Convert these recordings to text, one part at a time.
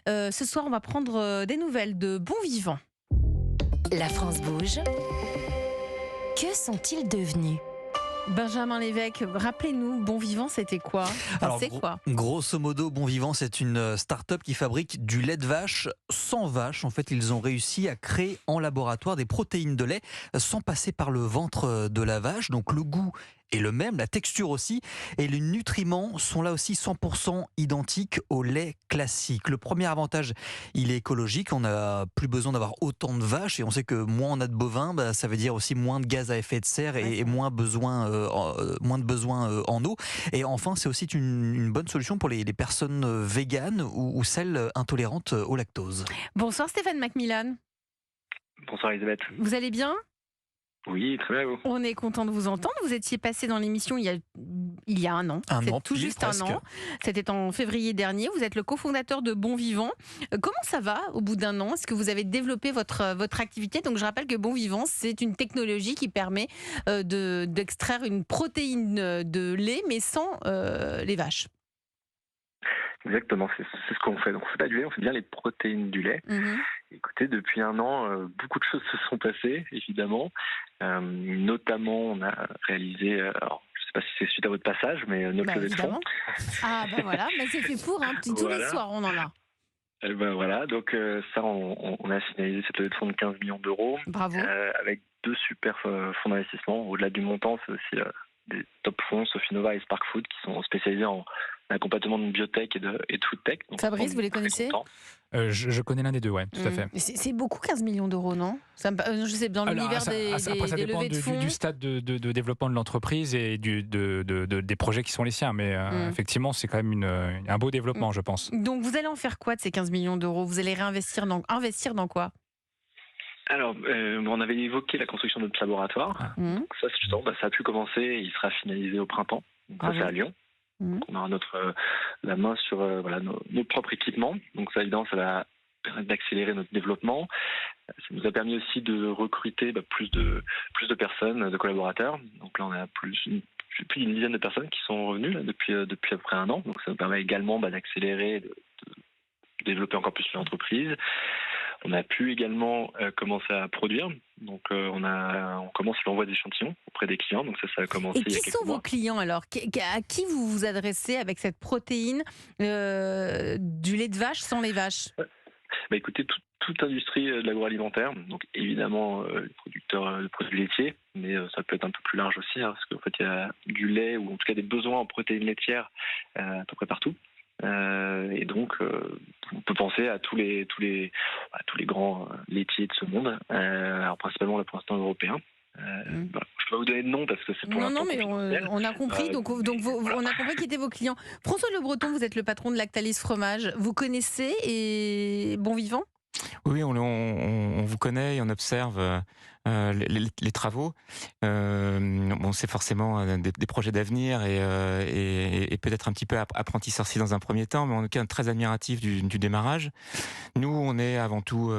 Ce soir, on va prendre des nouvelles de Bon Vivant. La France bouge. Que sont-ils devenus ? Benjamin Lévesque, rappelez-nous, Bon Vivant, c'était quoi? C'est quoi? Grosso modo, Bon Vivant, c'est une start-up qui fabrique du lait de vache sans vache. En fait, ils ont réussi à créer en laboratoire des protéines de lait sans passer par le ventre de la vache. Donc le goût est le même, la texture aussi, et les nutriments sont là aussi 100% identiques au lait classique. Le premier avantage, il est écologique. On n'a plus besoin d'avoir autant de vaches, et on sait que moins on a de bovins, ça veut dire aussi moins de gaz à effet de serre et moins de besoin en eau. Et enfin, c'est aussi une bonne solution pour les personnes véganes ou celles intolérantes au lactose. Bonsoir Stéphane Macmillan. Bonsoir Elisabeth. Vous allez bien? Oui, très bien, vous. On est content de vous entendre. Vous étiez passé dans l'émission il y a un an. Tout juste presque. Un an. C'était en février dernier. Vous êtes le cofondateur de Bon Vivant. Comment ça va au bout d'un an? Est-ce que vous avez développé votre activité? Donc je rappelle que Bon Vivant, c'est une technologie qui permet d'extraire une protéine de lait, mais sans les vaches. Exactement, c'est ce qu'on fait. Donc on fait pas du lait, on fait bien les protéines du lait. Écoutez, depuis un an, beaucoup de choses se sont passées, évidemment. Notamment, on a réalisé, alors, je ne sais pas si c'est suite à votre passage, mais notre levée de fonds. Ah ben voilà, c'est fait pour, tous les soirs on en a. Voilà, donc ça, on a finalisé cette levée de fonds de 15 millions d'euros. Bravo. Avec 2 super fonds d'investissement. Au-delà du montant, c'est aussi des top fonds, Sofinova et Spark Food, qui sont spécialisés en accompagnement de biotech et de foodtech. Fabrice, vous les connaissez? Je connais l'un des deux, tout à fait. C'est beaucoup 15 millions d'euros, non? Je sais, dans l'univers des levées de fonds. Du stade de développement de l'entreprise et des projets qui sont les siens. Mais effectivement, c'est quand même un beau développement, je pense. Donc, vous allez en faire quoi de ces 15 millions d'euros? Vous allez investir dans quoi? Alors, on avait évoqué la construction de notre laboratoire. Donc ça, ça a pu commencer et il sera finalisé au printemps. Donc ça, c'est à Lyon. Donc on aura la main sur nos propres équipements. Donc ça, évidemment, ça va permettre d'accélérer notre développement. Ça nous a permis aussi de recruter plus de personnes, de collaborateurs. Donc là, on a plus d'une dizaine de personnes qui sont revenues là, depuis à peu près un an. Donc ça nous permet également d'accélérer, de développer encore plus l'entreprise. On a pu également commencer à produire. Donc on commence l'envoi d'échantillons auprès des clients. Donc ça a commencé il y a quelques mois. Et qui sont vos clients alors? À qui vous vous adressez avec cette protéine du lait de vache sans les vaches? Écoutez, toute industrie de l'agroalimentaire, donc évidemment les producteurs de produits laitiers, mais ça peut être un peu plus large aussi, parce qu'en fait il y a du lait ou en tout cas des besoins en protéines laitières à peu près partout. Et donc, on peut penser à tous les grands laitiers de ce monde, alors principalement là pour l'instant européens. Je ne peux pas vous donner de nom parce que c'est pour l'instant. Non, mais on a compris. Donc on a compris qui étaient vos clients. François Le Breton, vous êtes le patron de Lactalis Fromage. Vous connaissez et Bon Vivant? Oui, on vous connaît et on observe les travaux. C'est forcément des projets d'avenir et peut-être un petit peu apprenti sorcier dans un premier temps, mais on est très admiratif du démarrage. Nous, on est avant tout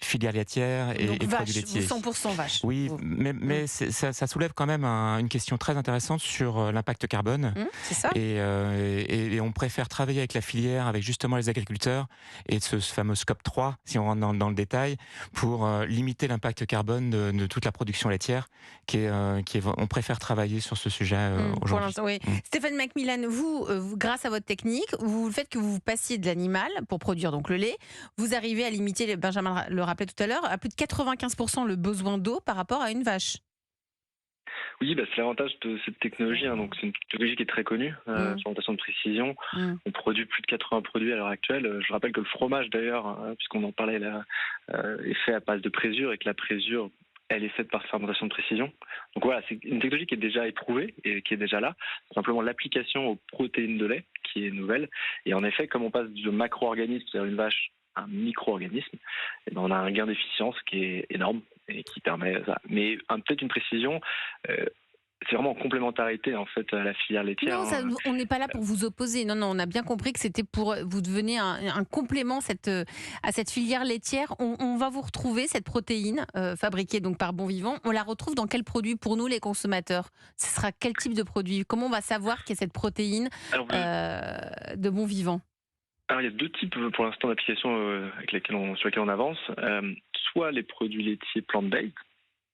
filière laitière et produits laitiers. 100% vache. Oui, mais ça soulève quand même une question très intéressante sur l'impact carbone. C'est ça. Et on préfère travailler avec la filière, avec justement les agriculteurs et ce fameux scope 3, si on rentre dans le détail, pour limiter l'impact carbone de toute la production laitière, on préfère travailler sur ce sujet aujourd'hui. Oui. Stéphane Macmillan, vous, grâce à votre technique, le fait que vous passiez de l'animal pour produire donc le lait, vous arrivez à limiter, Benjamin le rappelait tout à l'heure, à plus de 95% le besoin d'eau par rapport à une vache. Oui, c'est l'avantage de cette technologie. Donc c'est une technologie qui est très connue, fermentation de précision. On produit plus de 80 produits à l'heure actuelle. Je rappelle que le fromage, d'ailleurs, puisqu'on en parlait là, est fait à base de présure et que la présure, elle est faite par fermentation de précision. Donc voilà, c'est une technologie qui est déjà éprouvée et qui est déjà là. C'est simplement l'application aux protéines de lait qui est nouvelle. Et en effet, comme on passe de macro-organisme, c'est-à-dire une vache, à un micro-organisme, on a un gain d'efficience qui est énorme et qui permet ça. Mais peut-être une précision, c'est vraiment en complémentarité en fait à la filière laitière. Non, on n'est pas là pour vous opposer. Non, on a bien compris que c'était pour vous devenir un complément à cette filière laitière. On va vous retrouver cette protéine fabriquée donc par Bon Vivant. On la retrouve dans quel produit pour nous les consommateurs? Ce sera quel type de produit? Comment on va savoir qu'il y a cette protéine de Bon Vivant? Alors, il y a 2 types pour l'instant d'applications sur lesquelles on avance. Soit les produits laitiers plant-based,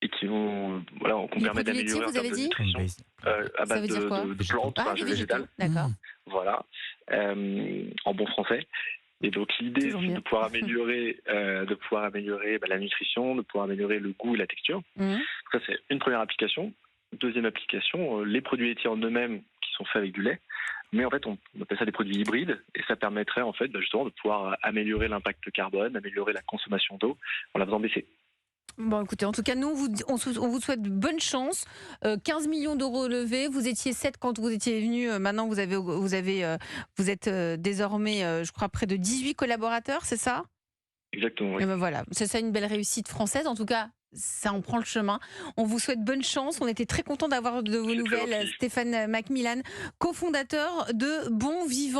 et qui vont permettre d'améliorer en termes de nutrition à base de plantes, végétales. D'accord. Voilà, en bon français. Et donc l'idée, c'est de pouvoir améliorer, la nutrition, de pouvoir améliorer le goût et la texture. Ça, c'est une première application. Deuxième application, les produits laitiers en eux-mêmes qui sont faits avec du lait. Mais en fait, on appelle ça des produits hybrides, et ça permettrait en fait justement de pouvoir améliorer l'impact carbone, améliorer la consommation d'eau en la faisant baisser. Bon, écoutez, en tout cas, nous, on vous souhaite bonne chance. 15 millions d'euros levés. Vous étiez 7 quand vous étiez venu. Maintenant, vous êtes désormais, je crois, près de 18 collaborateurs, c'est ça ? Exactement, oui. Et ben voilà, c'est ça une belle réussite française. En tout cas, ça en prend le chemin. On vous souhaite bonne chance. On était très contents d'avoir de vos nouvelles. Stéphane Macmillan, cofondateur de Bon Vivant.